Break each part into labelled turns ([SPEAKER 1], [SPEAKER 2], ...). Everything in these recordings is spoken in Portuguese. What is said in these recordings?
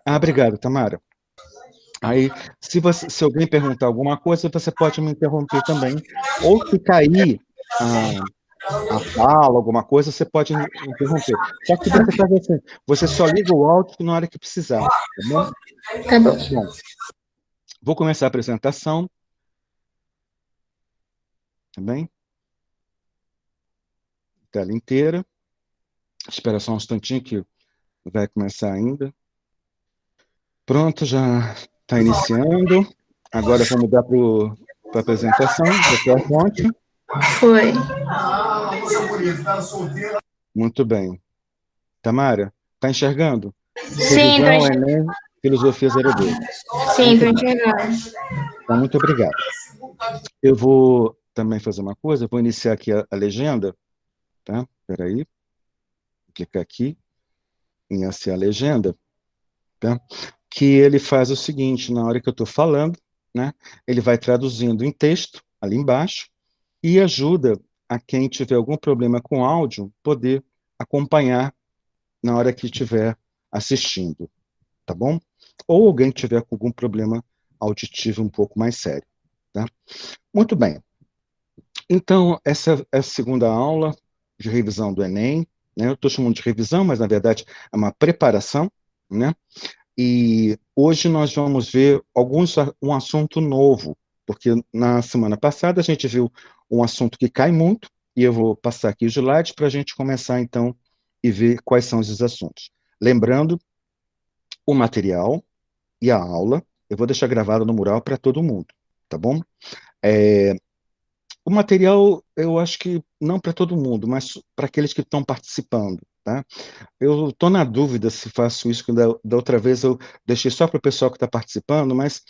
[SPEAKER 1] Ah, obrigado, Tamara. Aí, se alguém perguntar alguma coisa, você pode me interromper também. Ou se cair a fala, alguma coisa, você pode interromper. Só que você faz assim, você só liga o áudio na hora que precisar, tá bom?
[SPEAKER 2] Tá bom.
[SPEAKER 1] Bom, vou começar a apresentação, tá bem? Tela inteira. Espera só um instantinho que vai começar ainda. Pronto, já está iniciando. Agora vou mudar para a apresentação. Você é a fonte.
[SPEAKER 2] Foi.
[SPEAKER 1] Muito bem. Tamara, está enxergando?
[SPEAKER 2] Sim, tô
[SPEAKER 1] Revisão,
[SPEAKER 2] enxergando.
[SPEAKER 1] Enem, Filosofia 02.
[SPEAKER 2] Sim, tô
[SPEAKER 1] Muito bem.
[SPEAKER 2] enxergando.
[SPEAKER 1] Então, muito obrigado. Eu vou também fazer uma coisa, eu vou iniciar aqui a legenda, tá? Espera aí, vou clicar aqui em iniciar a legenda, tá? Que ele faz o seguinte, na hora que eu estou falando, né? Ele vai traduzindo em texto, ali embaixo, e ajuda a quem tiver algum problema com áudio poder acompanhar na hora que estiver assistindo, tá bom? Ou alguém que tiver com algum problema auditivo um pouco mais sério, tá? Muito bem. Então, essa é a segunda aula de revisão do Enem, né? Eu estou chamando de revisão, mas na verdade é uma preparação, né? E hoje nós vamos ver um assunto novo, porque na semana passada a gente viu um assunto que cai muito, e eu vou passar aqui os slides para a gente começar então e ver quais são esses assuntos. Lembrando, o material e a aula, eu vou deixar gravado no mural para todo mundo, tá bom? É, o material, eu acho que não para todo mundo, mas para aqueles que estão participando, tá? Eu estou na dúvida se faço isso, que da outra vez eu deixei só para o pessoal que está participando, mas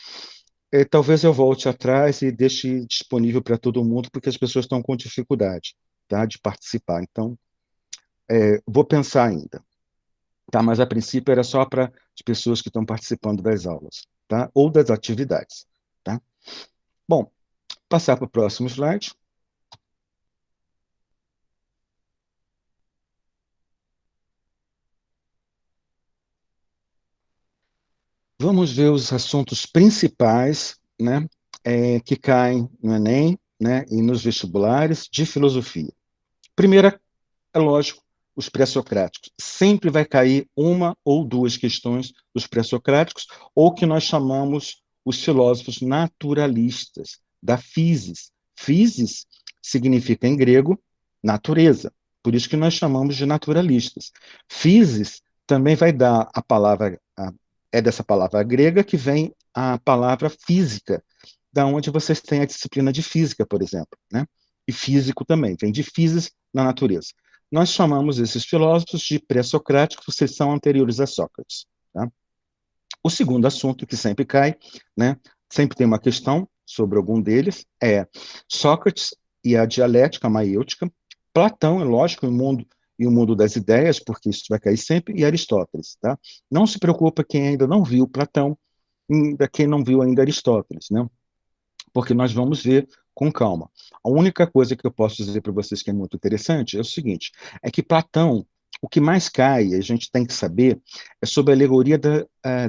[SPEAKER 1] talvez eu volte atrás e deixe disponível para todo mundo, porque as pessoas estão com dificuldade, tá, de participar. Então, vou pensar ainda, tá? Mas a princípio era só para as pessoas que estão participando das aulas, tá? Ou das atividades, tá? Bom, passar para o próximo slide. Vamos ver os assuntos principais, né, que caem no Enem, né, e nos vestibulares de filosofia. Primeira, é lógico, os pré-socráticos. Sempre vai cair uma ou duas questões dos pré-socráticos, ou que nós chamamos os filósofos naturalistas, da physis. Physis significa em grego natureza, por isso que nós chamamos de naturalistas. Physis também vai dar a palavra, é dessa palavra grega que vem a palavra física, da onde vocês têm a disciplina de física, por exemplo, né? E físico também, vem de physis na natureza. Nós chamamos esses filósofos de pré-socráticos, porque são anteriores a Sócrates, tá? O segundo assunto que sempre cai, né, sempre tem uma questão sobre algum deles, é Sócrates e a dialética maêutica, Platão, é lógico, e o mundo das ideias, porque isso vai cair sempre, e Aristóteles, tá? Não se preocupa quem ainda não viu Platão, ainda quem não viu ainda Aristóteles, né? Porque nós vamos ver com calma. A única coisa que eu posso dizer para vocês que é muito interessante é o seguinte, é que Platão, o que mais cai, a gente tem que saber, é sobre a alegoria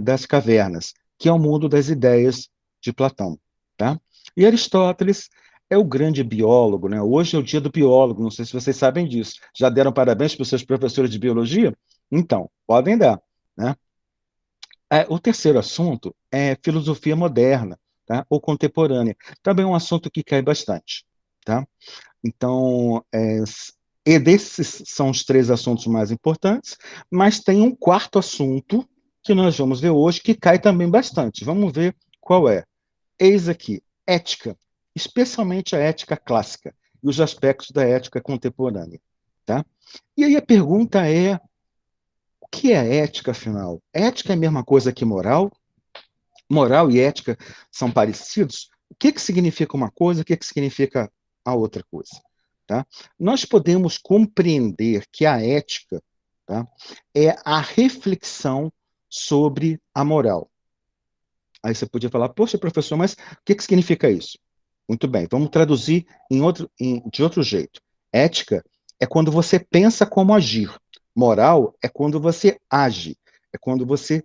[SPEAKER 1] das cavernas, que é o mundo das ideias de Platão, tá? E Aristóteles é o grande biólogo, né? Hoje é o dia do biólogo, não sei se vocês sabem disso. Já deram parabéns para os seus professores de biologia? Então, podem dar, né? O terceiro assunto é filosofia moderna, tá? Ou contemporânea. Também é um assunto que cai bastante, tá? Então, e desses são os três assuntos mais importantes, mas tem um quarto assunto que nós vamos ver hoje que cai também bastante. Vamos ver qual é. Eis aqui, ética, especialmente a ética clássica e os aspectos da ética contemporânea, tá? E aí a pergunta é, o que é ética, afinal? Ética é a mesma coisa que moral? Moral e ética são parecidos? O que significa uma coisa, o que significa a outra coisa? Tá? Nós podemos compreender que a ética, tá, é a reflexão sobre a moral. Aí você podia falar, poxa, professor, mas o que significa isso? Muito bem, vamos traduzir de outro jeito. Ética é quando você pensa como agir. Moral é quando você age, é quando você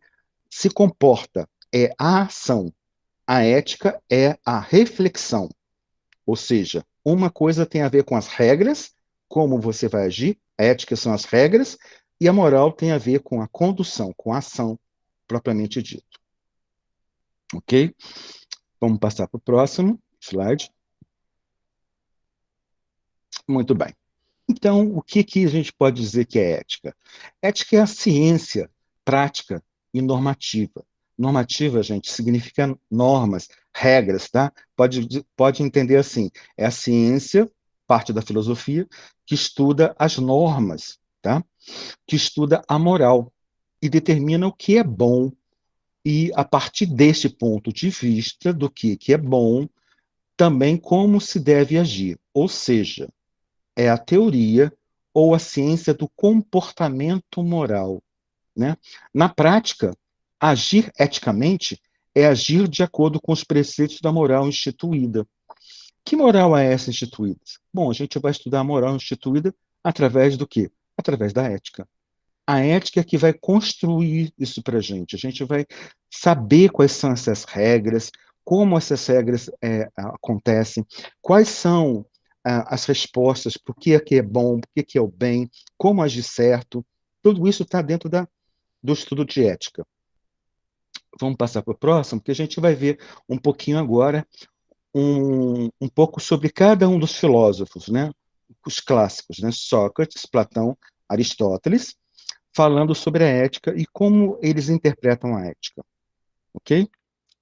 [SPEAKER 1] se comporta é a ação, a ética é a reflexão. Ou seja, uma coisa tem a ver com as regras, como você vai agir, a ética são as regras, e a moral tem a ver com a condução, com a ação propriamente dito. Ok? Vamos passar para o próximo slide. Muito bem. Então, o que a gente pode dizer que é ética? Ética é a ciência prática e normativa. Normativa, gente, significa normas, regras, tá? Pode entender assim, é a ciência, parte da filosofia, que estuda as normas, tá? Que estuda a moral e determina o que é bom e, a partir deste ponto de vista do que é bom, também como se deve agir. Ou seja, é a teoria ou a ciência do comportamento moral, né? Na prática, agir eticamente é agir de acordo com os preceitos da moral instituída. Que moral é essa instituída? Bom, a gente vai estudar a moral instituída através do quê? Através da ética. A ética é que vai construir isso para a gente. A gente vai saber quais são essas regras, como essas regras acontecem, quais são as respostas, por que é bom, por que é o bem, como agir certo. Tudo isso está dentro do estudo de ética. Vamos passar para o próximo, porque a gente vai ver um pouquinho agora um pouco sobre cada um dos filósofos, né? Os clássicos, né? Sócrates, Platão, Aristóteles, falando sobre a ética e como eles interpretam a ética, ok?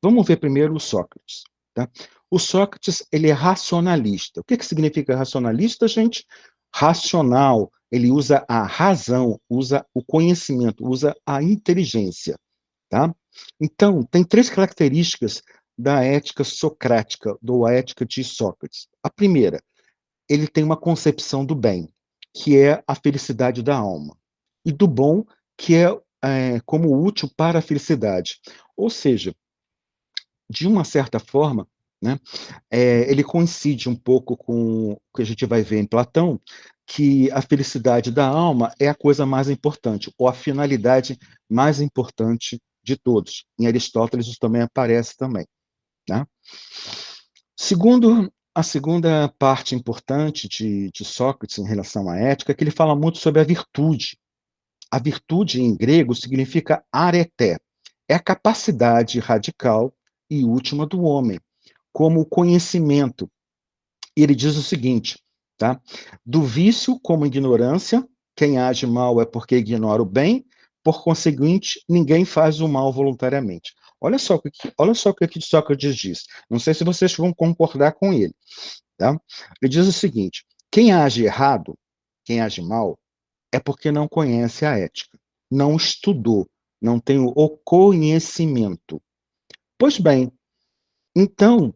[SPEAKER 1] Vamos ver primeiro o Sócrates, tá? O Sócrates, ele é racionalista. O que significa racionalista, gente? Racional. Ele usa a razão, usa o conhecimento, usa a inteligência, tá? Então, tem três características da ética socrática, da ética de Sócrates. A primeira, ele tem uma concepção do bem, que é a felicidade da alma, e do bom, que é como útil para a felicidade. Ou seja, de uma certa forma, né, ele coincide um pouco com o que a gente vai ver em Platão, que a felicidade da alma é a coisa mais importante, ou a finalidade mais importante de todos. Em Aristóteles isso também aparece também. Né? Segundo, a segunda parte importante de Sócrates em relação à ética é que ele fala muito sobre a virtude. A virtude em grego significa areté, é a capacidade radical e última do homem, como o conhecimento. E ele diz o seguinte, tá? Do vício como ignorância, quem age mal é porque ignora o bem, por conseguinte, ninguém faz o mal voluntariamente. Olha só o que Sócrates diz. Não sei se vocês vão concordar com ele, tá? Ele diz o seguinte: quem age errado, quem age mal, é porque não conhece a ética, não estudou, não tem o conhecimento. Pois bem, então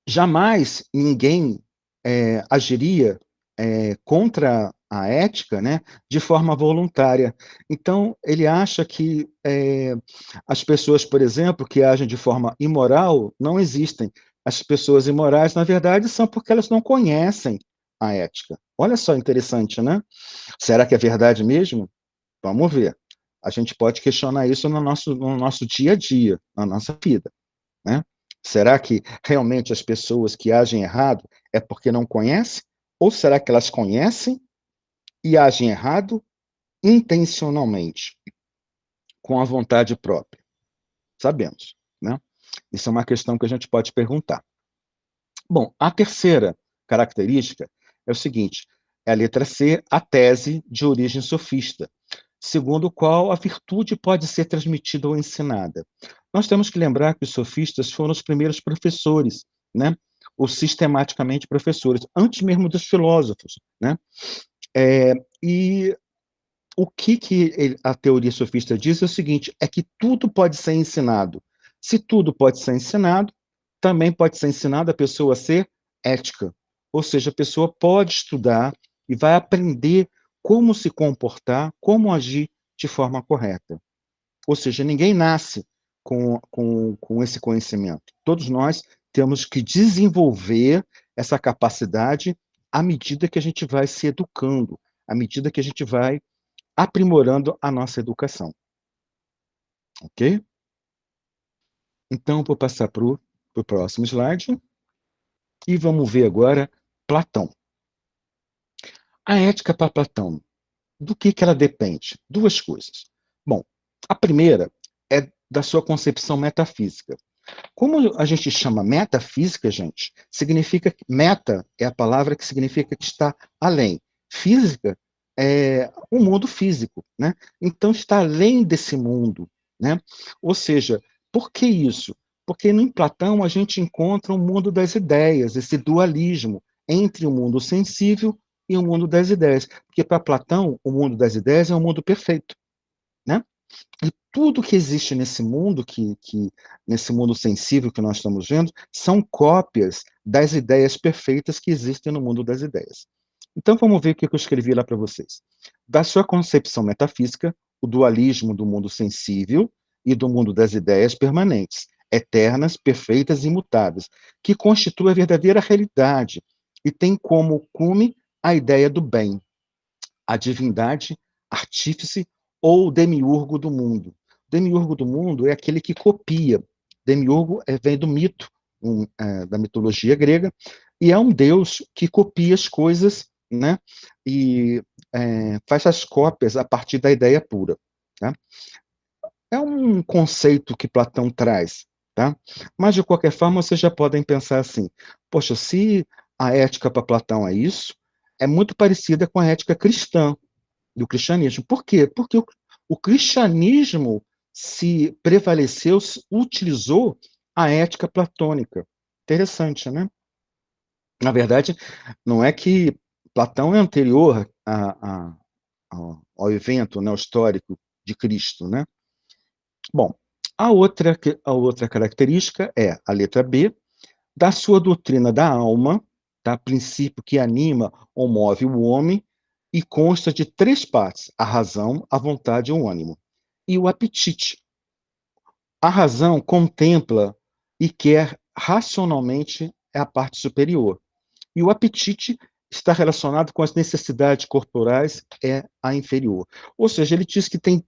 [SPEAKER 1] jamais ninguém agiria contra a ética, né, de forma voluntária. Então, ele acha que as pessoas, por exemplo, que agem de forma imoral, não existem. As pessoas imorais, na verdade, são porque elas não conhecem a ética. Olha só, interessante, né? Será que é verdade mesmo? Vamos ver. A gente pode questionar isso no nosso dia a dia, na nossa vida. Né? Será que realmente as pessoas que agem errado é porque não conhecem? Ou será que elas conhecem e agem errado intencionalmente, com a vontade própria? Sabemos, né? Isso é uma questão que a gente pode perguntar. Bom, a terceira característica é o seguinte: é a letra C, a tese de origem sofista, segundo o qual a virtude pode ser transmitida ou ensinada. Nós temos que lembrar que os sofistas foram os primeiros professores, né? Ou sistematicamente professores, antes mesmo dos filósofos, né? E o que a teoria sofista diz é o seguinte: é que tudo pode ser ensinado. Se tudo pode ser ensinado, também pode ser ensinado a pessoa a ser ética. Ou seja, a pessoa pode estudar e vai aprender como se comportar, como agir de forma correta. Ou seja, ninguém nasce com esse conhecimento. Todos nós temos que desenvolver essa capacidade à medida que a gente vai se educando, à medida que a gente vai aprimorando a nossa educação. Ok? Então, vou passar para o próximo slide. E vamos ver agora Platão. A ética para Platão, do que ela depende? Duas coisas. Bom, a primeira é da sua concepção metafísica. Como a gente chama metafísica, gente, significa que meta é a palavra que significa que está além. Física é o mundo físico, né? Então está além desse mundo, né? Ou seja, por que isso? Porque em Platão a gente encontra o mundo das ideias, esse dualismo entre o mundo sensível e o mundo das ideias. Porque para Platão, o mundo das ideias é um mundo perfeito, né? E tudo que existe nesse mundo, nesse mundo sensível que nós estamos vendo, são cópias das ideias perfeitas que existem no mundo das ideias. Então vamos ver o que eu escrevi lá para vocês. Da sua concepção metafísica, o dualismo do mundo sensível e do mundo das ideias permanentes, eternas, perfeitas e imutáveis, que constitui a verdadeira realidade e tem como cume a ideia do bem, a divindade, artífice ou demiurgo do mundo. Demiurgo do mundo é aquele que copia. Demiurgo vem do mito, da mitologia grega, e é um deus que copia as coisas, né? E faz as cópias a partir da ideia pura. Tá? É um conceito que Platão traz, tá? Mas, de qualquer forma, vocês já podem pensar assim, poxa, se a ética para Platão é isso, é muito parecida com a ética cristã, do cristianismo. Por quê? Porque o cristianismo se prevaleceu, utilizou a ética platônica. Interessante, né? Na verdade, não é que Platão é anterior ao evento, né, histórico de Cristo, né? Bom, a outra característica é a letra B, da sua doutrina da alma, tá? Princípio que anima ou move o homem, e consta de três partes: a razão, a vontade e o ânimo. E o apetite. A razão contempla e quer racionalmente é a parte superior. E o apetite está relacionado com as necessidades corporais, é a inferior. Ou seja, ele diz que tem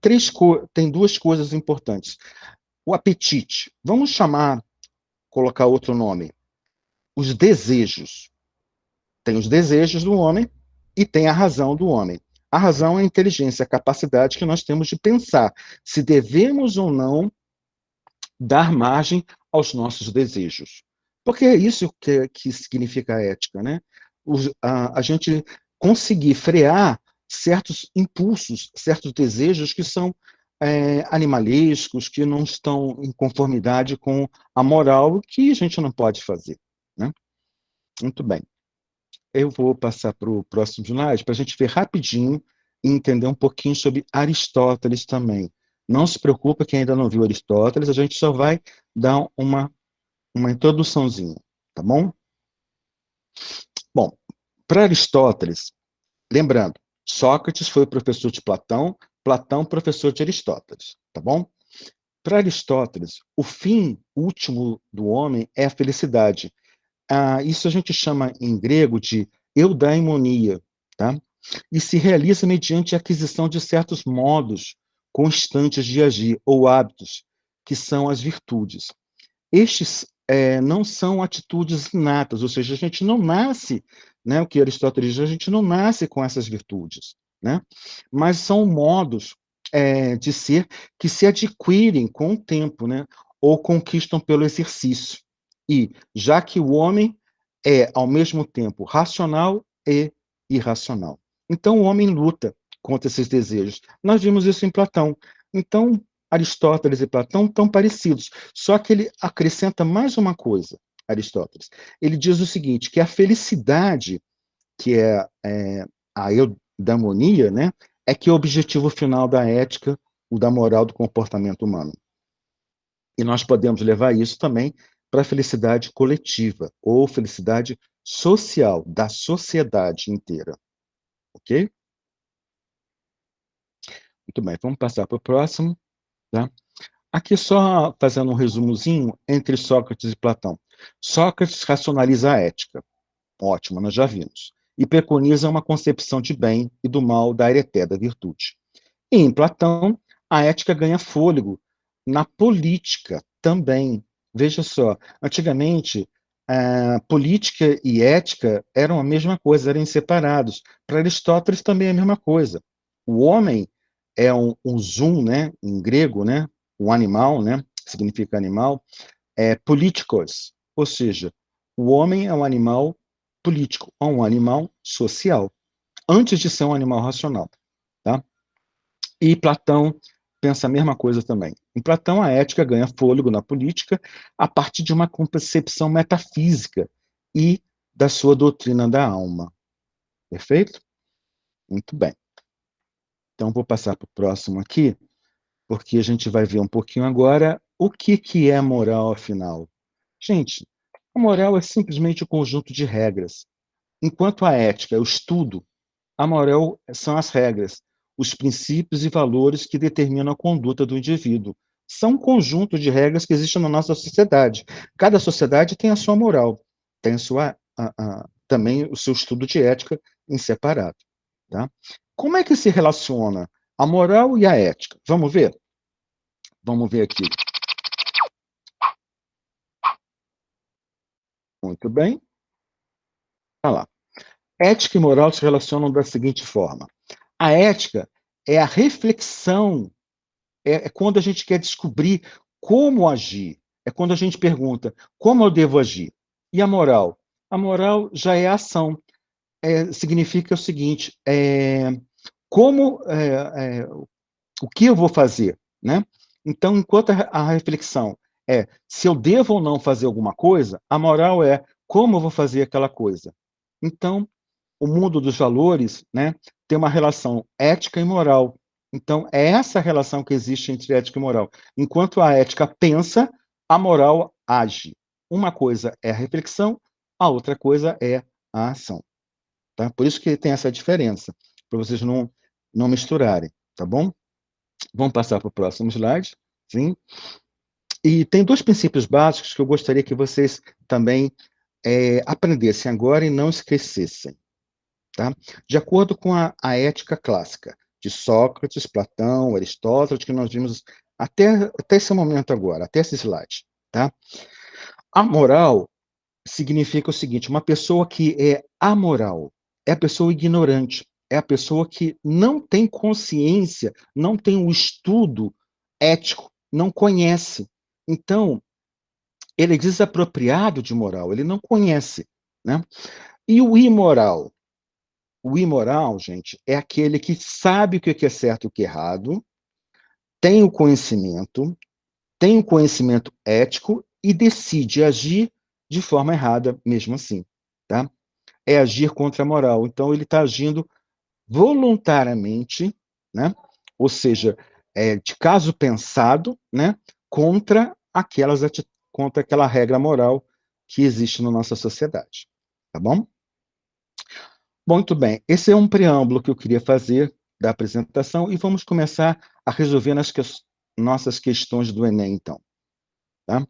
[SPEAKER 1] duas coisas importantes. O apetite, vamos colocar outro nome, os desejos. Tem os desejos do homem e tem a razão do homem. A razão é a inteligência, a capacidade que nós temos de pensar se devemos ou não dar margem aos nossos desejos. Porque é isso que significa a ética, né? A gente conseguir frear certos impulsos, certos desejos que são animalescos, que não estão em conformidade com a moral, que a gente não pode fazer, né? Muito bem. Eu vou passar para o próximo slide para a gente ver rapidinho e entender um pouquinho sobre Aristóteles também. Não se preocupe quem ainda não viu Aristóteles, a gente só vai dar uma introduçãozinha, tá bom? Bom, para Aristóteles, lembrando, Sócrates foi o professor de Platão, Platão professor de Aristóteles, tá bom? Para Aristóteles, o fim último do homem é a felicidade. Isso a gente chama em grego de eudaimonia, tá? E se realiza mediante a aquisição de certos modos constantes de agir ou hábitos, que são as virtudes. Estes não são atitudes inatas, ou seja, a gente não nasce, né, o que Aristóteles diz, a gente não nasce com essas virtudes, né? Mas são modos de ser que se adquirem com o tempo, né? Ou conquistam pelo exercício. E já que o homem é, ao mesmo tempo, racional e irracional. Então, o homem luta contra esses desejos. Nós vimos isso em Platão. Então, Aristóteles e Platão estão parecidos, só que ele acrescenta mais uma coisa, Aristóteles. Ele diz o seguinte, que a felicidade, que é a eudaimonia, né, é que é o objetivo final da ética, o da moral do comportamento humano. E nós podemos levar isso também para a felicidade coletiva, ou felicidade social, da sociedade inteira. Ok? Muito bem, vamos passar para o próximo. Tá? Aqui só fazendo um resumozinho entre Sócrates e Platão. Sócrates racionaliza a ética. Ótimo, nós já vimos. E preconiza uma concepção de bem e do mal da areté, da virtude. E em Platão, a ética ganha fôlego na política também. Veja só, antigamente, política e ética eram a mesma coisa, eram separados. Para Aristóteles também é a mesma coisa. O homem é um zoom, né, em grego, né, o animal, né, significa animal, é politikos, ou seja, o homem é um animal político, é um animal social, antes de ser um animal racional. Tá? E Platão pensa a mesma coisa também. Em Platão, a ética ganha fôlego na política a partir de uma concepção metafísica e da sua doutrina da alma. Perfeito? Muito bem. Então, vou passar para o próximo aqui, porque a gente vai ver um pouquinho agora o que é moral, afinal. Gente, a moral é simplesmente o conjunto de regras. Enquanto a ética é o estudo, a moral são as regras, os princípios e valores que determinam a conduta do indivíduo. São um conjunto de regras que existem na nossa sociedade. Cada sociedade tem a sua moral, tem também o seu estudo de ética em separado. Tá? Como é que se relaciona a moral e a ética? Vamos ver? Vamos ver aqui. Muito bem. Olha lá. Ética e moral se relacionam da seguinte forma. A ética é a reflexão, é quando a gente quer descobrir como agir, é quando a gente pergunta como eu devo agir. E a moral? A moral já é a ação, significa o seguinte, como, o que eu vou fazer, né? Então, enquanto a reflexão é se eu devo ou não fazer alguma coisa, a moral é como eu vou fazer aquela coisa. Então, o mundo dos valores, né, tem uma relação ética e moral. Então, é essa relação que existe entre ética e moral. Enquanto a ética pensa, a moral age. Uma coisa é a reflexão, a outra coisa é a ação. Tá? Por isso que tem essa diferença, para vocês não misturarem, tá bom? Vamos passar para o próximo slide. Sim. E tem dois princípios básicos que eu gostaria que vocês também aprendessem agora e não esquecessem. Tá? De acordo com a ética clássica de Sócrates, Platão, Aristóteles, que nós vimos até esse momento agora, até esse slide. Tá? A moral significa o seguinte: uma pessoa que é amoral é a pessoa ignorante, é a pessoa que não tem consciência, não tem o estudo ético, não conhece. Então, ele é desapropriado de moral, ele não conhece. Né? E o imoral? O imoral, gente, é aquele que sabe o que é certo e o que é errado, tem o conhecimento ético e decide agir de forma errada mesmo assim. Tá? É agir contra a moral. Então, ele está agindo voluntariamente, né? Ou seja, de caso pensado, né? contra contra aquela regra moral que existe na nossa sociedade. Tá bom? Muito bem, esse é um preâmbulo que eu queria fazer da apresentação e vamos começar a resolver nossas questões do Enem, então. Tá?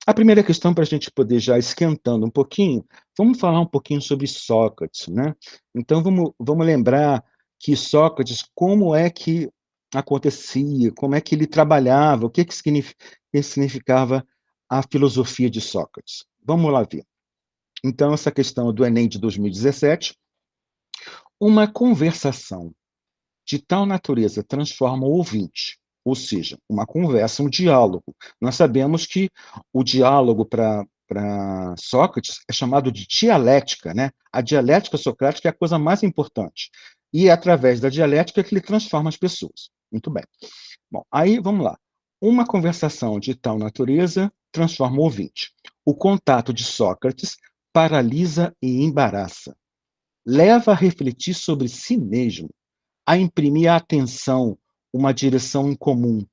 [SPEAKER 1] A primeira questão, para a gente poder já esquentando um pouquinho, vamos falar um pouquinho sobre Sócrates, né? Então, vamos lembrar que Sócrates, como é que acontecia, como é que ele trabalhava, o que significava a filosofia de Sócrates. Vamos lá ver. Então, essa questão do Enem de 2017, uma conversação de tal natureza transforma o ouvinte, ou seja, uma conversa, um diálogo. Nós sabemos que o diálogo para Sócrates é chamado de dialética, né? A dialética socrática é a coisa mais importante. E é através da dialética que ele transforma as pessoas. Muito bem. Bom, aí vamos lá. Uma conversação de tal natureza transforma o ouvinte. O contato de Sócrates paralisa e embaraça. Leva a refletir sobre si mesmo, a imprimir à atenção uma direção em comum.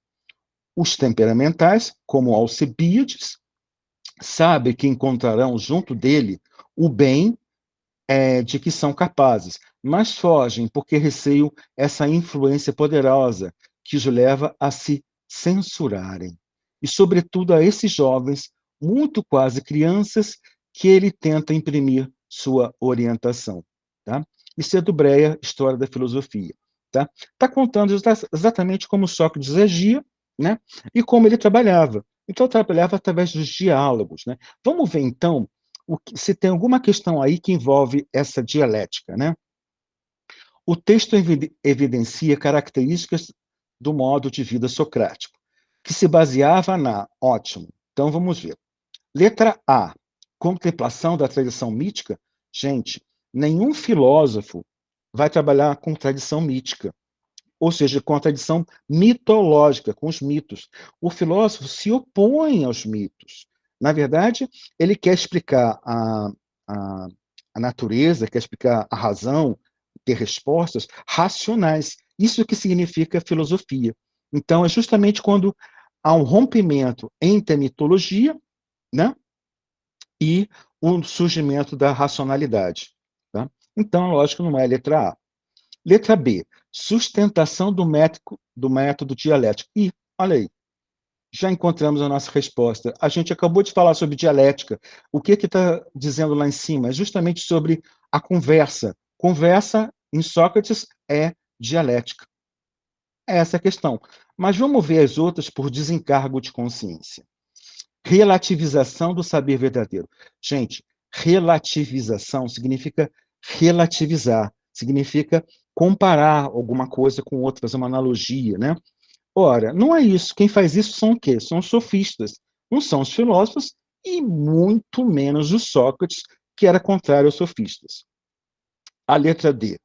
[SPEAKER 1] Os temperamentais, como Alcebiades, sabem que encontrarão junto dele o bem de que são capazes, mas fogem porque receiam essa influência poderosa que os leva a se censurarem. E, sobretudo, a esses jovens, muito quase crianças, que ele tenta imprimir sua orientação. Tá? Isso é do Breia, História da Filosofia. Tá contando exatamente como Sócrates agia, né? E como ele trabalhava. Então, trabalhava através dos diálogos, né? Vamos ver, então, se tem alguma questão aí que envolve essa dialética, né? O texto evidencia características do modo de vida socrático, que se baseava na... Ótimo. Então, vamos ver. Letra A, contemplação da tradição mítica. Gente, nenhum filósofo vai trabalhar com tradição mítica, ou seja, com a tradição mitológica, com os mitos. O filósofo se opõe aos mitos. Na verdade, ele quer explicar a, a natureza, quer explicar a razão, ter respostas racionais. Isso que significa filosofia. Então, é justamente quando há um rompimento entre a mitologia, né, e o surgimento da racionalidade. Tá? Então, lógico, não é a letra A. Letra B, sustentação do método dialético. E, olha aí, já encontramos a nossa resposta. A gente acabou de falar sobre dialética. O que está dizendo lá em cima? É justamente sobre a conversa. Conversa, em Sócrates, é dialética. É essa a questão. Mas vamos ver as outras por desencargo de consciência. Relativização do saber verdadeiro. Gente, relativização significa relativizar, significa comparar alguma coisa com outra, fazer uma analogia, né? Ora, não é isso. Quem faz isso são o quê? São os sofistas. Não são os filósofos e muito menos o Sócrates, que era contrário aos sofistas. A letra D.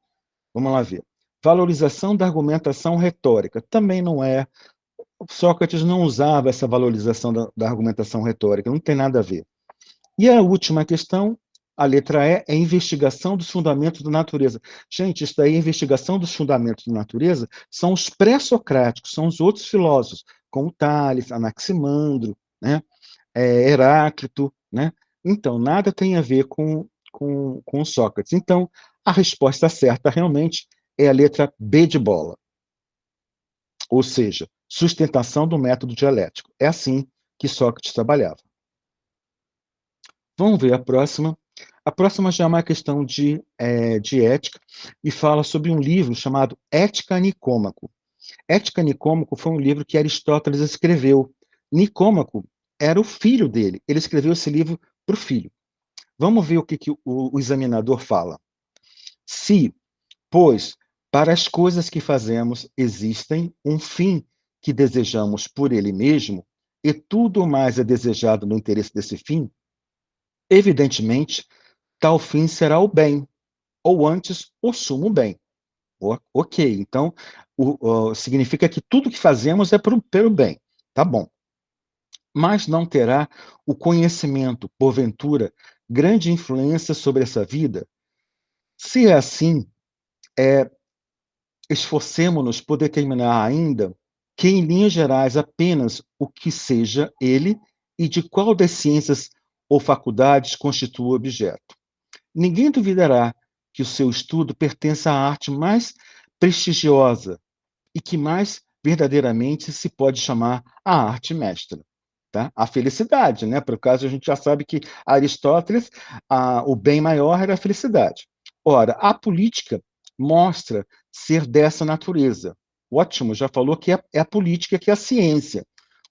[SPEAKER 1] Vamos lá ver. Valorização da argumentação retórica. Também não é. Sócrates não usava essa valorização da argumentação retórica, não tem nada a ver. E a última questão, a letra E, é investigação dos fundamentos da natureza. Gente, isso daí, investigação dos fundamentos da natureza, são os pré-socráticos, são os outros filósofos, como Tales, Anaximandro, né? Heráclito, né? Então, nada tem a ver com Sócrates. Então, a resposta certa realmente é a letra B de bola, ou seja, sustentação do método dialético. É assim que Sócrates trabalhava. Vamos ver a próxima. A próxima já é uma questão de ética e fala sobre um livro chamado Ética Nicômaco. Ética Nicômaco foi um livro que Aristóteles escreveu. Nicômaco era o filho dele. Ele escreveu esse livro para o filho. Vamos ver o que o examinador fala. Se, pois, para as coisas que fazemos existem um fim que desejamos por ele mesmo, e tudo mais é desejado no interesse desse fim, evidentemente, tal fim será o bem, ou antes, o sumo bem. Ok, então significa que tudo que fazemos é pelo bem, tá bom. Mas não terá o conhecimento, porventura, grande influência sobre essa vida? Se é assim, esforcemo-nos por determinar ainda que, em linhas gerais, apenas o que seja ele e de qual das ciências ou faculdades constitua o objeto. Ninguém duvidará que o seu estudo pertença à arte mais prestigiosa e que mais verdadeiramente se pode chamar a arte mestra. Tá? A felicidade, né? Por caso, a gente já sabe que Aristóteles, o bem maior era a felicidade. Ora, a política mostra ser dessa natureza. Ótimo, já falou que é a política que é a ciência.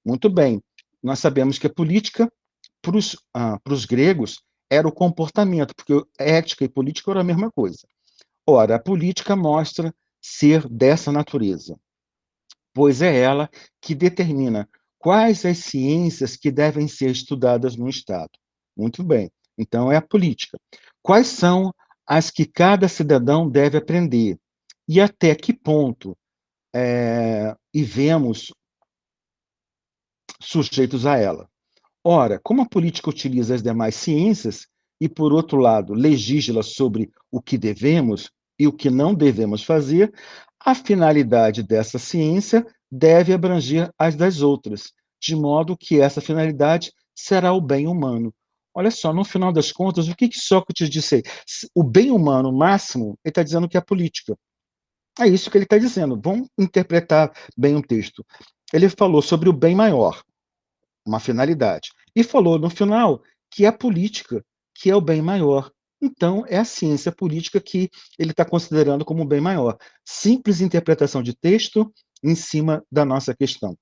[SPEAKER 1] Muito bem. Nós sabemos que a política, para os gregos, era o comportamento, porque ética e política eram a mesma coisa. Ora, a política mostra ser dessa natureza, pois é ela que determina quais as ciências que devem ser estudadas no Estado. Muito bem. Então, é a política. Quais são as que cada cidadão deve aprender? E até que ponto e vemos sujeitos a ela? Ora, como a política utiliza as demais ciências e, por outro lado, legisla sobre o que devemos e o que não devemos fazer, a finalidade dessa ciência deve abranger as das outras, de modo que essa finalidade será o bem humano. Olha só, no final das contas, o que Sócrates disse aí? O bem humano máximo, ele está dizendo que é a política. É isso que ele está dizendo. Vamos interpretar bem o texto. Ele falou sobre o bem maior, uma finalidade. E falou no final que é a política, que é o bem maior. Então, é a ciência política que ele está considerando como o bem maior. Simples interpretação de texto em cima da nossa questão.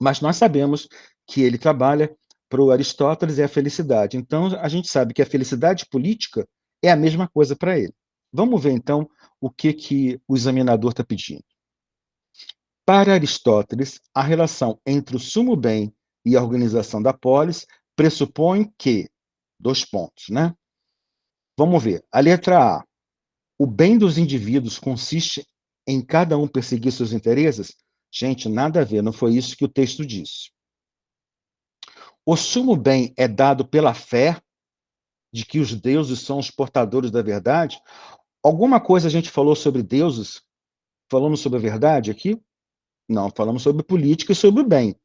[SPEAKER 1] Mas nós sabemos que ele trabalha para o Aristóteles é a felicidade. Então, a gente sabe que a felicidade política é a mesma coisa para ele. Vamos ver, então, o que o examinador está pedindo. Para Aristóteles, a relação entre o sumo bem e a organização da polis pressupõe que, dois pontos, né? Vamos ver. A letra A. O bem dos indivíduos consiste em cada um perseguir seus interesses? Gente, nada a ver, não foi isso que o texto disse. O sumo bem é dado pela fé de que os deuses são os portadores da verdade? Alguma coisa a gente falou sobre deuses? Falamos sobre a verdade aqui? Não, falamos sobre política e sobre o bem.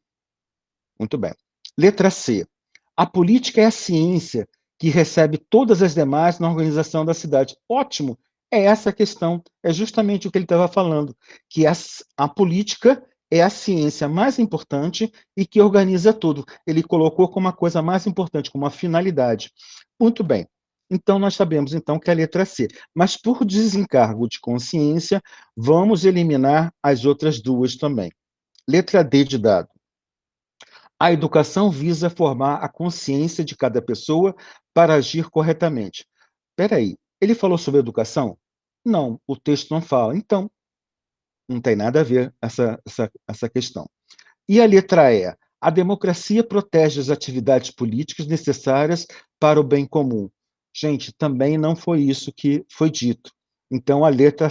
[SPEAKER 1] Muito bem. Letra C. A política é a ciência que recebe todas as demais na organização da cidade. Ótimo. É essa a questão. É justamente o que ele estava falando, que a política é a ciência mais importante e que organiza tudo. Ele colocou como a coisa mais importante, como uma finalidade. Muito bem. Então, nós sabemos, então, que é a letra C. Mas, por desencargo de consciência, vamos eliminar as outras duas também. Letra D de dado. A educação visa formar a consciência de cada pessoa para agir corretamente. Espera aí, ele falou sobre educação? Não, o texto não fala. Então, não tem nada a ver essa questão. E a letra E? A democracia protege as atividades políticas necessárias para o bem comum. Gente, também não foi isso que foi dito. Então, a letra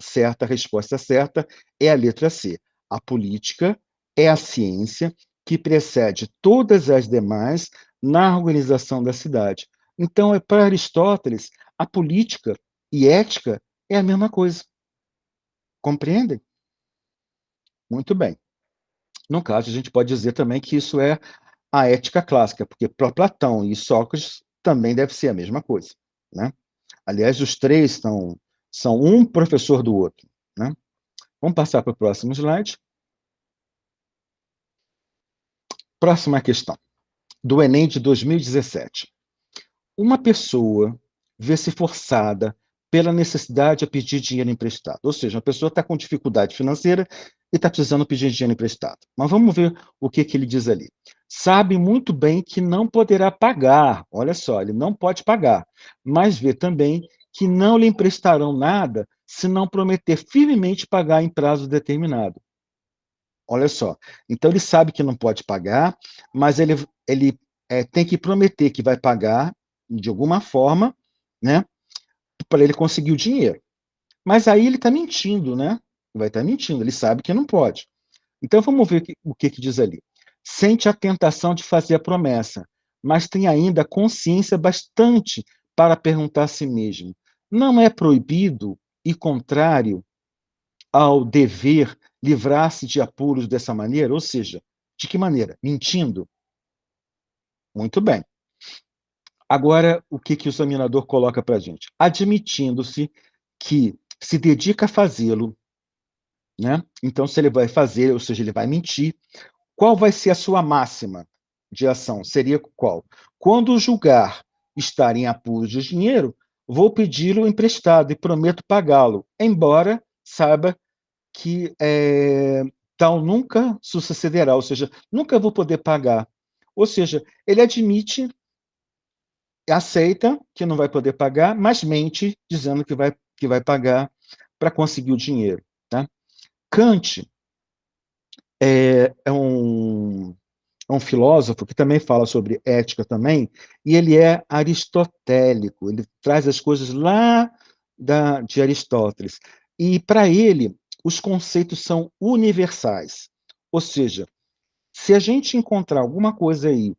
[SPEAKER 1] certa, a resposta certa é a letra C. A política é a ciência que precede todas as demais na organização da cidade. Então, para Aristóteles, a política e ética é a mesma coisa. Compreendem? Muito bem. No caso, a gente pode dizer também que isso é a ética clássica, porque para Platão e Sócrates também deve ser a mesma coisa, né? Aliás, os três são um professor do outro, né? Vamos passar para o próximo slide. Próxima questão, do Enem de 2017. Uma pessoa vê-se forçada pela necessidade a pedir dinheiro emprestado. Ou seja, a pessoa está com dificuldade financeira e está precisando pedir dinheiro emprestado. Mas vamos ver o que ele diz ali. Sabe muito bem que não poderá pagar. Olha só, ele não pode pagar. Mas vê também que não lhe emprestarão nada se não prometer firmemente pagar em prazo determinado. Olha só. Então ele sabe que não pode pagar, mas ele tem que prometer que vai pagar de alguma forma, né, para ele conseguir o dinheiro. Mas aí ele está mentindo, né? Vai estar mentindo, ele sabe que não pode. Então vamos ver o que diz ali. Sente a tentação de fazer a promessa, mas tem ainda consciência bastante para perguntar a si mesmo: não é proibido e contrário ao dever livrar-se de apuros dessa maneira? Ou seja, de que maneira? Mentindo? Muito bem. Agora, o que o examinador coloca para a gente? Admitindo-se que se dedica a fazê-lo, né? Então, se ele vai fazer, ou seja, ele vai mentir, qual vai ser a sua máxima de ação? Seria qual? Quando julgar estar em apuros de dinheiro, vou pedi-lo emprestado e prometo pagá-lo, embora saiba que tal nunca sucederá, ou seja, nunca vou poder pagar. Ou seja, ele admite, aceita que não vai poder pagar, mas mente dizendo que vai pagar para conseguir o dinheiro. Tá? Kant é um filósofo que também fala sobre ética também, e ele é aristotélico, ele traz as coisas lá de Aristóteles. E, para ele, os conceitos são universais. Ou seja, se a gente encontrar alguma coisa aí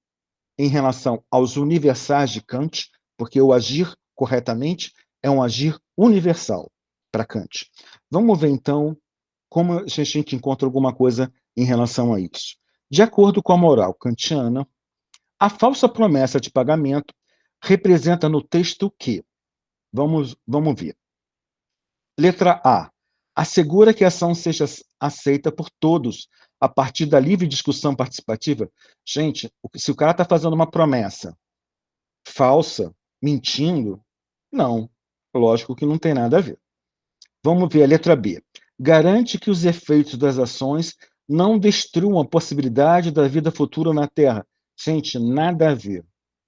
[SPEAKER 1] em relação aos universais de Kant, porque o agir corretamente é um agir universal para Kant. Vamos ver, então, como a gente encontra alguma coisa em relação a isso. De acordo com a moral kantiana, a falsa promessa de pagamento representa no texto o quê? Vamos ver. Letra A. Assegura que a ação seja aceita por todos a partir da livre discussão participativa. Gente, se o cara está fazendo uma promessa falsa, mentindo, não. Lógico que não tem nada a ver. Vamos ver a letra B. Garante que os efeitos das ações não destruam a possibilidade da vida futura na Terra. Gente, nada a ver.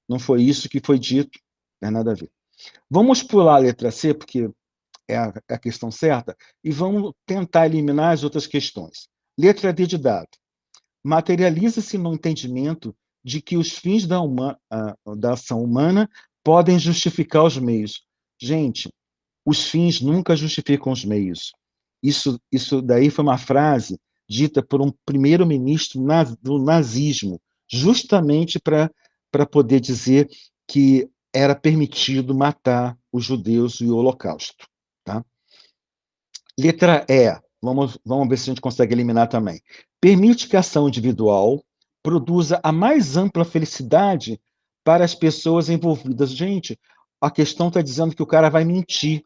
[SPEAKER 1] Não foi isso que foi dito, não é nada a ver. Vamos pular a letra C, porque é a questão certa, e vamos tentar eliminar as outras questões. Letra D de dado. Materializa-se no entendimento de que os fins da ação humana podem justificar os meios. Gente, os fins nunca justificam os meios. Isso daí foi uma frase dita por um primeiro-ministro do nazismo, justamente para poder dizer que era permitido matar os judeus e o Holocausto. Tá? Letra E. Vamos ver se a gente consegue eliminar também. Permite que a ação individual produza a mais ampla felicidade para as pessoas envolvidas. Gente, a questão está dizendo que o cara vai mentir.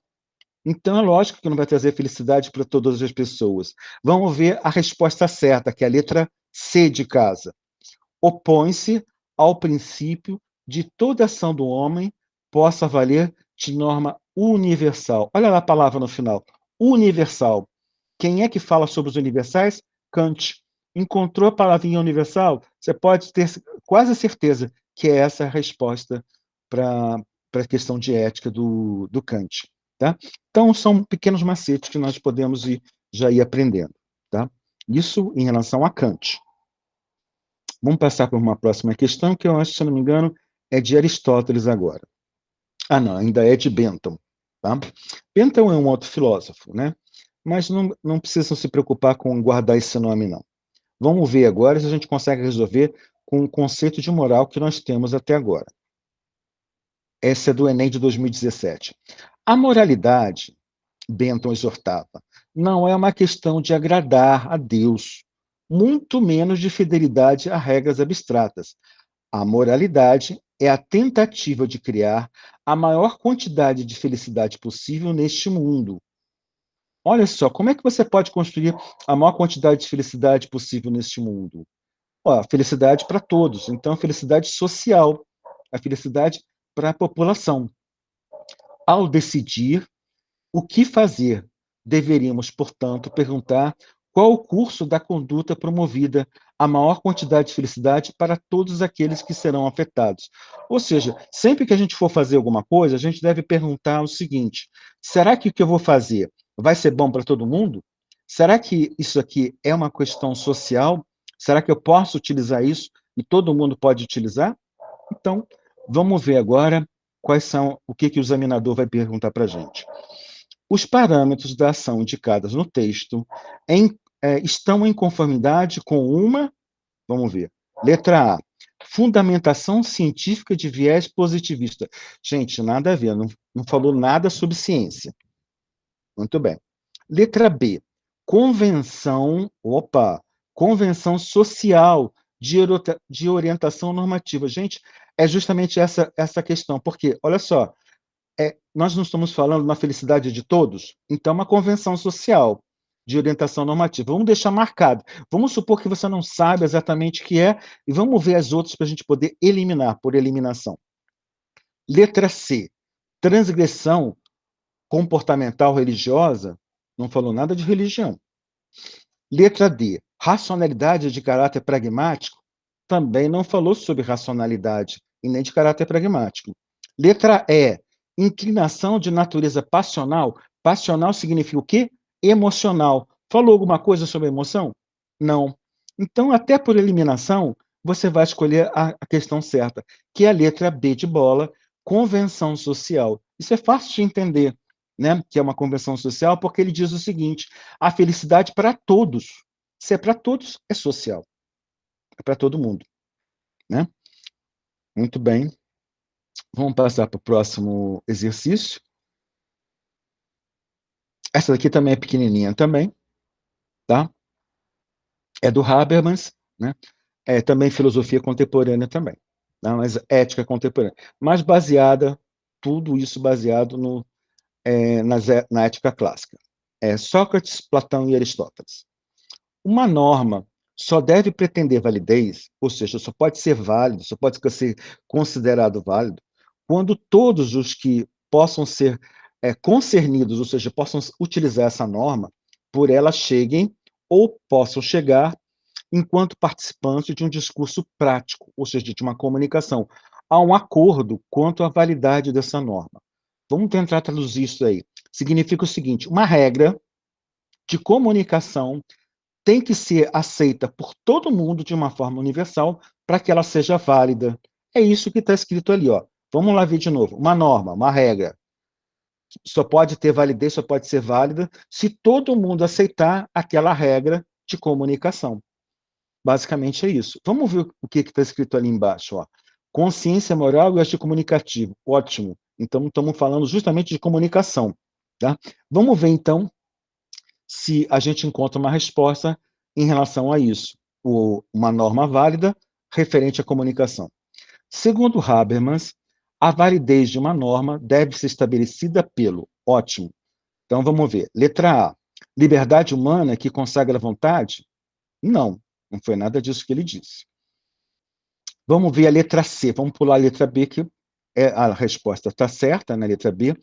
[SPEAKER 1] Então, é lógico que não vai trazer felicidade para todas as pessoas. Vamos ver a resposta certa, que é a letra C de casa. Opõe-se ao princípio de toda ação do homem possa valer de norma universal. Olha lá a palavra no final. Universal. Quem é que fala sobre os universais? Kant. Encontrou a palavrinha universal? Você pode ter quase certeza que é essa a resposta para a questão de ética do Kant. Tá? Então, são pequenos macetes que nós podemos já ir aprendendo. Tá? Isso em relação a Kant. Vamos passar para uma próxima questão, que eu acho, se não me engano, é de Aristóteles agora. Ah, não, ainda é de Bentham. Tá? Bentham é um outro filósofo, né? Mas não precisam se preocupar com guardar esse nome, não. Vamos ver agora se a gente consegue resolver com o conceito de moral que nós temos até agora. Essa é do Enem de 2017. A moralidade, Bentham exortava, não é uma questão de agradar a Deus, muito menos de fidelidade a regras abstratas. A moralidade é a tentativa de criar a maior quantidade de felicidade possível neste mundo. Olha só, como é que você pode construir a maior quantidade de felicidade possível neste mundo? Ó, a felicidade para todos, então a felicidade social, a felicidade para a população. Ao decidir o que fazer, deveríamos, portanto, perguntar qual o curso da conduta promovida a maior quantidade de felicidade para todos aqueles que serão afetados. Ou seja, sempre que a gente for fazer alguma coisa, a gente deve perguntar o seguinte: será que o que eu vou fazer vai ser bom para todo mundo? Será que isso aqui é uma questão social? Será que eu posso utilizar isso e todo mundo pode utilizar? Então, vamos ver agora quais são o que o examinador vai perguntar para a gente. Os parâmetros da ação indicadas no texto estão em conformidade com vamos ver, letra A, fundamentação científica de viés positivista. Gente, nada a ver, não falou nada sobre ciência. Muito bem. Letra B, convenção social de orientação normativa. Gente, é justamente essa questão, porque, olha só, nós não estamos falando na felicidade de todos, então é uma convenção social de orientação normativa. Vamos deixar marcado. Vamos supor que você não sabe exatamente o que é, e vamos ver as outras para a gente poder eliminar, por eliminação. Letra C, transgressão comportamental religiosa, não falou nada de religião. Letra D, racionalidade de caráter pragmático, também não falou sobre racionalidade e nem de caráter pragmático. Letra E, inclinação de natureza passional. Passional significa o quê? Emocional. Falou alguma coisa sobre emoção? Não. Então, até por eliminação, você vai escolher a questão certa, que é a letra B de bola, convenção social. Isso é fácil de entender, né? Que é uma convenção social, porque ele diz o seguinte: a felicidade para todos. Se é para todos, é social. É para todo mundo, né? Muito bem. Vamos passar para o próximo exercício. Essa daqui também é pequenininha também, tá? É do Habermas, né? É também filosofia contemporânea também, tá? Mas ética contemporânea. Mas baseada, tudo isso baseado na ética clássica. Sócrates, Platão e Aristóteles. Uma norma só deve pretender validez, ou seja, só pode ser válido, só pode ser considerado válido, quando todos os que possam ser concernidos, ou seja, possam utilizar essa norma, por ela cheguem ou possam chegar enquanto participante de um discurso prático, ou seja, de uma comunicação. Há um acordo quanto à validade dessa norma. Vamos tentar traduzir isso aí. Significa o seguinte: uma regra de comunicação tem que ser aceita por todo mundo de uma forma universal para que ela seja válida. É isso que está escrito ali, ó. Vamos lá ver de novo. Uma norma, uma regra, só pode ter validez, só pode ser válida se todo mundo aceitar aquela regra de comunicação. Basicamente é isso. Vamos ver o que está escrito ali embaixo, ó. Consciência moral e arte comunicativo. Ótimo. Então, estamos falando justamente de comunicação. Tá? Vamos ver, então, se a gente encontra uma resposta em relação a isso. Uma norma válida referente à comunicação. Segundo Habermas, a validez de uma norma deve ser estabelecida pelo, ótimo. Então vamos ver. Letra A. Liberdade humana que consagra a vontade? Não, não foi nada disso que ele disse. Vamos ver a letra C. Vamos pular a letra B, que a resposta está certa na letra B,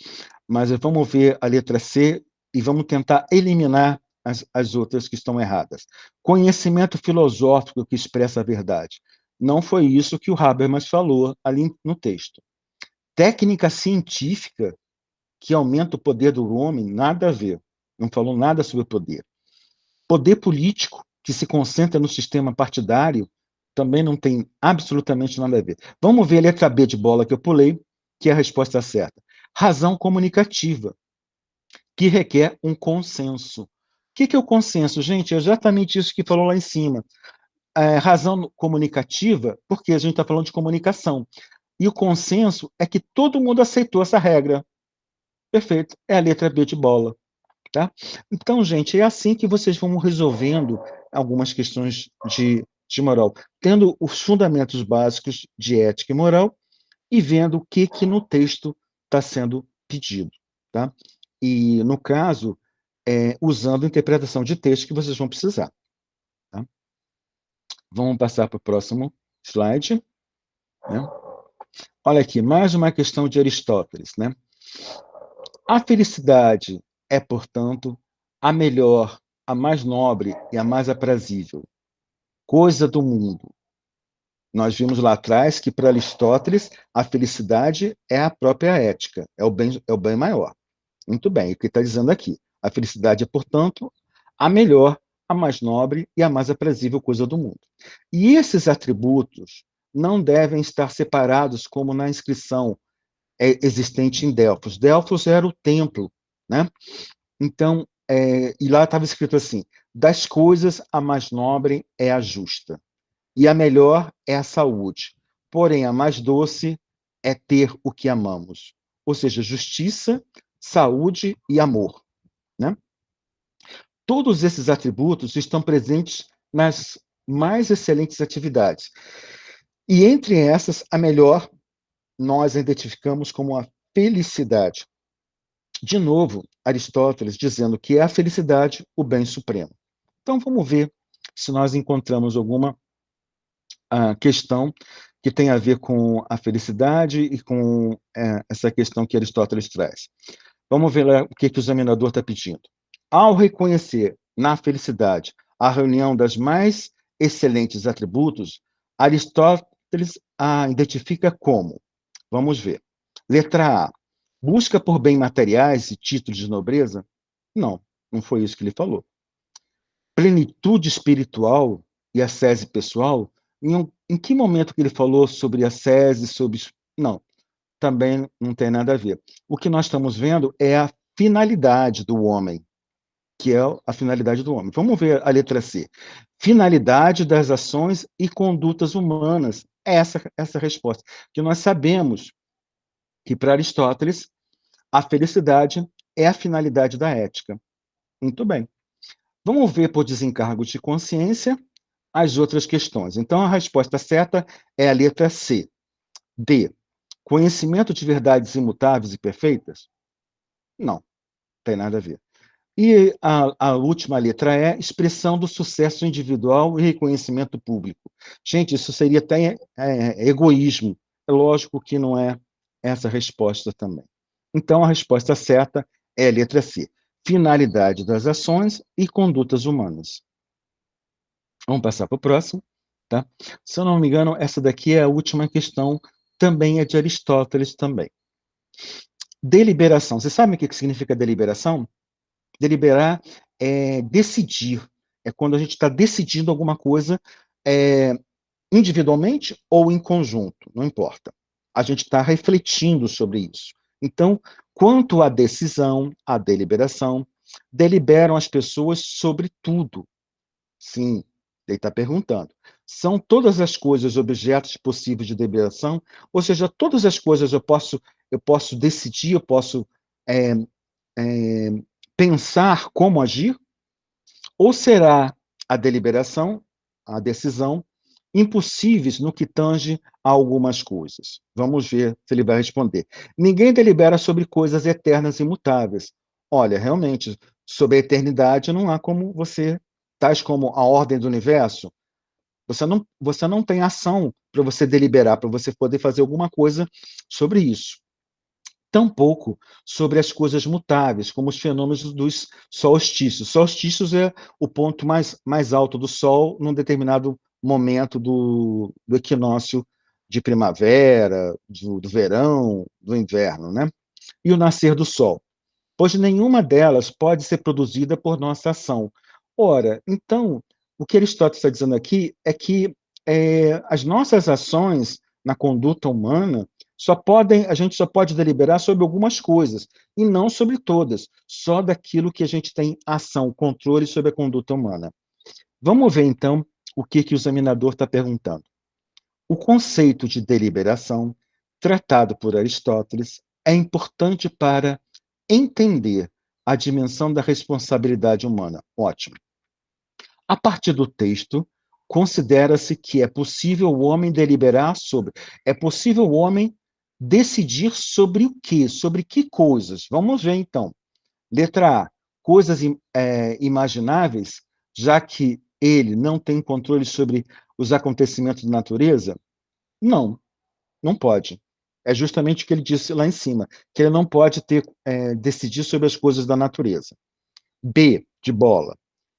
[SPEAKER 1] mas vamos ver a letra C e vamos tentar eliminar as outras que estão erradas. Conhecimento filosófico que expressa a verdade. Não foi isso que o Habermas falou ali no texto. Técnica científica que aumenta o poder do homem, nada a ver. Não falou nada sobre poder. Poder político que se concentra no sistema partidário também não tem absolutamente nada a ver. Vamos ver a letra B de bola que eu pulei, que é a resposta certa. Razão comunicativa, que requer um consenso. O que é o consenso, gente? É exatamente isso que falou lá em cima. Razão comunicativa, porque a gente está falando de comunicação. E o consenso é que todo mundo aceitou essa regra. Perfeito. É a letra B de bola. Tá? Então, gente, é assim que vocês vão resolvendo algumas questões de moral, tendo os fundamentos básicos de ética e moral e vendo o que no texto está sendo pedido. Tá? E, no caso, usando a interpretação de texto que vocês vão precisar. Tá? Vamos passar para o próximo slide. Né? Olha aqui, mais uma questão de Aristóteles. Né? A felicidade é, portanto, a melhor, a mais nobre e a mais aprazível coisa do mundo. Nós vimos lá atrás que, para Aristóteles, a felicidade é a própria ética, é o bem maior. Muito bem, o que está dizendo aqui? A felicidade é, portanto, a melhor, a mais nobre e a mais aprazível coisa do mundo. E esses atributos não devem estar separados como na inscrição existente em Delfos. Delfos era o templo, né? Então, e lá estava escrito assim: das coisas, a mais nobre é a justa, e a melhor é a saúde. Porém, a mais doce é ter o que amamos. Ou seja, justiça, saúde e amor. Né? Todos esses atributos estão presentes nas mais excelentes atividades. E entre essas, a melhor nós a identificamos como a felicidade. De novo, Aristóteles dizendo que é a felicidade o bem supremo. Então, vamos ver se nós encontramos alguma questão que tem a ver com a felicidade e com essa questão que Aristóteles traz. Vamos ver lá o que o examinador está pedindo. Ao reconhecer na felicidade a reunião das mais excelentes atributos, Aristóteles a identifica como, vamos ver. Letra A. Busca por bens materiais e títulos de nobreza? Não, não foi isso que ele falou. Plenitude espiritual e ascese pessoal? Em que momento que ele falou sobre ascese, sobre... Não, também não tem nada a ver. O que nós estamos vendo é a finalidade do homem, que é a finalidade do homem. Vamos ver a letra C. Finalidade das ações e condutas humanas. É essa resposta. Que nós sabemos que, para Aristóteles, a felicidade é a finalidade da ética. Muito bem. Vamos ver por desencargo de consciência as outras questões. Então, a resposta certa é a letra C. D. Conhecimento de verdades imutáveis e perfeitas? Não, tem nada a ver. E a última letra E, expressão do sucesso individual e reconhecimento público. Gente, isso seria até egoísmo. É lógico que não é essa resposta também. Então, a resposta certa é a letra C. Finalidade das ações e condutas humanas. Vamos passar para o próximo, tá? Se eu não me engano, essa daqui é a última questão, também é de Aristóteles também. Deliberação. Você sabe o que significa deliberação? Deliberar é decidir. É quando a gente está decidindo alguma coisa é, individualmente ou em conjunto, não importa. A gente está refletindo sobre isso. Então, quanto à decisão, à deliberação, deliberam as pessoas sobre tudo. Sim, ele está perguntando. São todas as coisas objetos possíveis de deliberação? Ou seja, todas as coisas eu posso decidir, eu posso é, é, pensar como agir? Ou será a deliberação, a decisão, impossíveis no que tange a algumas coisas? Vamos ver se ele vai responder. Ninguém delibera sobre coisas eternas e imutáveis. Olha, realmente, sobre a eternidade não há como você, tais como a ordem do universo, você não tem ação para você deliberar, para você poder fazer alguma coisa sobre isso. Tampouco sobre as coisas mutáveis, como os fenômenos dos solstícios. Solstícios é o ponto mais alto do Sol num determinado momento do equinócio de primavera, do verão, do inverno, né? E o nascer do Sol, pois nenhuma delas pode ser produzida por nossa ação. Ora, então, o que Aristóteles está dizendo aqui é que as nossas ações na conduta humana a gente só pode deliberar sobre algumas coisas, e não sobre todas, só daquilo que a gente tem ação, controle sobre a conduta humana. Vamos ver, então, o que o examinador está perguntando. O conceito de deliberação, tratado por Aristóteles, é importante para entender a dimensão da responsabilidade humana. Ótimo. A partir do texto, considera-se que é possível o homem deliberar sobre. É possível o homem decidir sobre o quê? Sobre que coisas? Vamos ver, então. Letra A. Coisas imagináveis, já que ele não tem controle sobre os acontecimentos da natureza? Não, não pode. É justamente o que ele disse lá em cima, que ele não pode decidir sobre as coisas da natureza. B, de bola.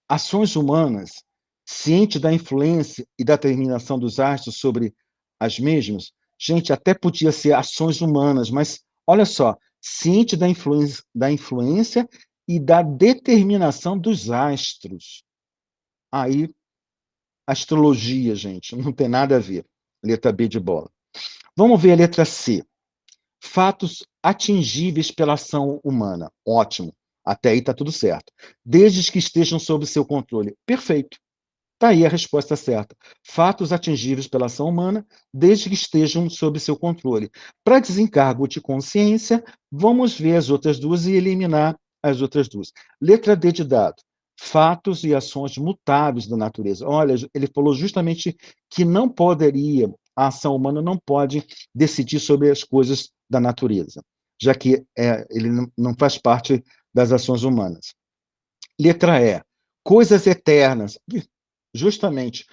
[SPEAKER 1] Ações humanas, ciente da influência e da determinação dos astros sobre as mesmas, gente, até podia ser ações humanas, mas olha só, ciente da influência e da determinação dos astros. Aí, astrologia, gente, não tem nada a ver. Letra B de bola. Vamos ver a letra C. Fatos atingíveis pela ação humana. Ótimo. Até aí está tudo certo. Desde que estejam sob seu controle. Perfeito. Está aí a resposta certa. Fatos atingíveis pela ação humana, desde que estejam sob seu controle. Para desencargo de consciência, vamos ver as outras duas e eliminar as outras duas. Letra D de dado. Fatos e ações mutáveis da natureza. Olha, ele falou justamente que não poderia, a ação humana não pode decidir sobre as coisas da natureza, já que ele não faz parte das ações humanas. Letra E. Coisas eternas. Justamente,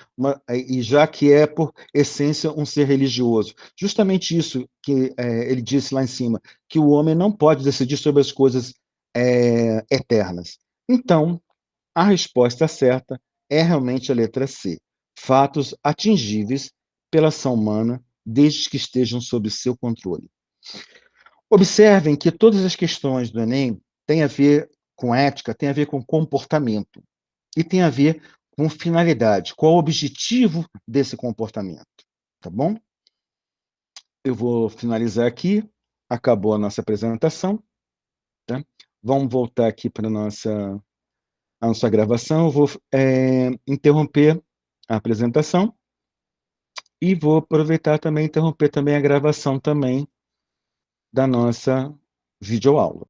[SPEAKER 1] e já que é por essência um ser religioso. Justamente isso que ele disse lá em cima, que o homem não pode decidir sobre as coisas eternas. Então, a resposta certa é realmente a letra C. Fatos atingíveis pela ação humana, desde que estejam sob seu controle. Observem que todas as questões do Enem têm a ver com ética, têm a ver com comportamento e tem a ver com finalidade. Qual o objetivo desse comportamento? Tá bom? Eu vou finalizar aqui. Acabou a nossa apresentação. Tá? Vamos voltar aqui para a nossa gravação. Eu vou interromper a apresentação e vou aproveitar também interromper também a gravação também da nossa videoaula.